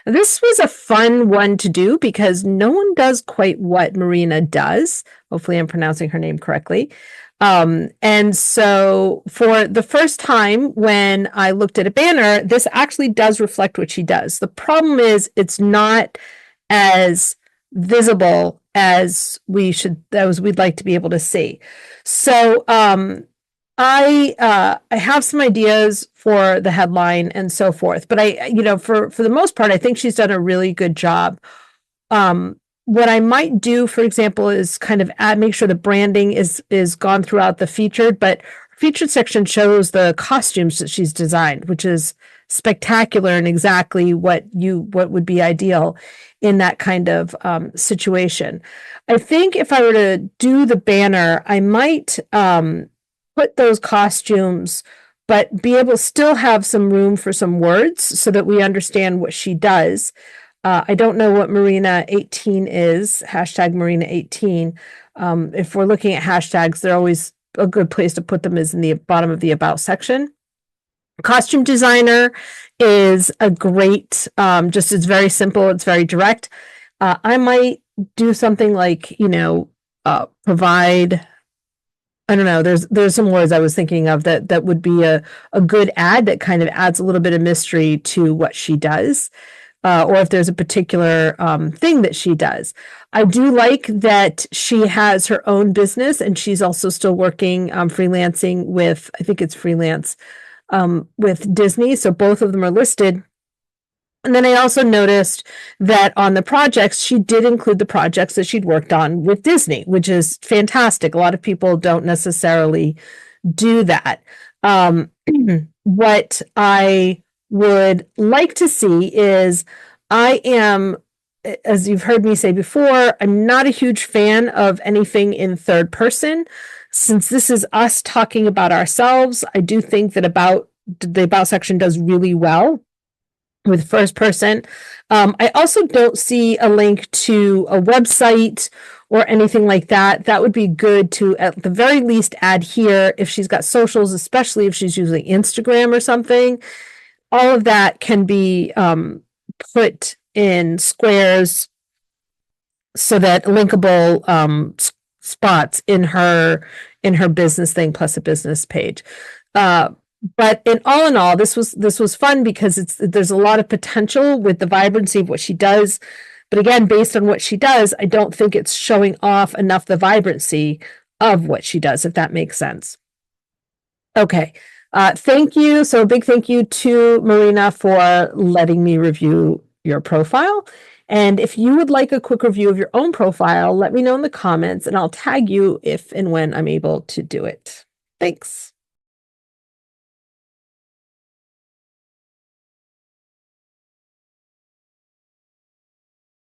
This was a fun one to do because no one does quite what Marina does. Hopefully, I'm pronouncing her name correctly. And so for the first time when I looked at a banner, this actually does reflect what she does. The problem is it's not as visible as we'd like to be able to see. So I have some ideas for the headline and so forth, but for the most part, I think she's done a really good job. What I might do, for example, is kind of make sure the branding is gone throughout the featured, but featured section shows the costumes that she's designed, which is spectacular and exactly what would be ideal in that kind of situation. I think if I were to do the banner, I might put those costumes, but be able to still have some room for some words so that we understand what she does. I don't know what Marina 18 is, hashtag Marina 18. If we're looking at hashtags, they're always a good place to put them is in the bottom of the about section. Costume designer is a great, just it's very simple, it's very direct. I might do something like, provide, I don't know, there's some words I was thinking of that would be a good ad that kind of adds a little bit of mystery to what she does. Or if there's a particular thing that she does. I do like that she has her own business and she's also still working freelancing with, I think it's freelance, with Disney. So both of them are listed. And then I also noticed that on the projects, she did include the projects that she'd worked on with Disney, which is fantastic. A lot of people don't necessarily do that. What I would like to see is I am, as you've heard me say before, I'm not a huge fan of anything in third person. Since this is us talking about ourselves, I do think that the about section does really well with first person. I also don't see a link to a website or anything like that. That would be good to at the very least add here if she's got socials, especially if she's using Instagram or something. All of that can be put in squares so that linkable spots in her business thing plus a business page. But in all, this was fun because there's a lot of potential with the vibrancy of what she does. But again, based on what she does, I don't think it's showing off enough the vibrancy of what she does, if that makes sense. Okay. Thank you. So a big thank you to Marina for letting me review your profile. And if you would like a quick review of your own profile, let me know in the comments and I'll tag you if and when I'm able to do it. Thanks.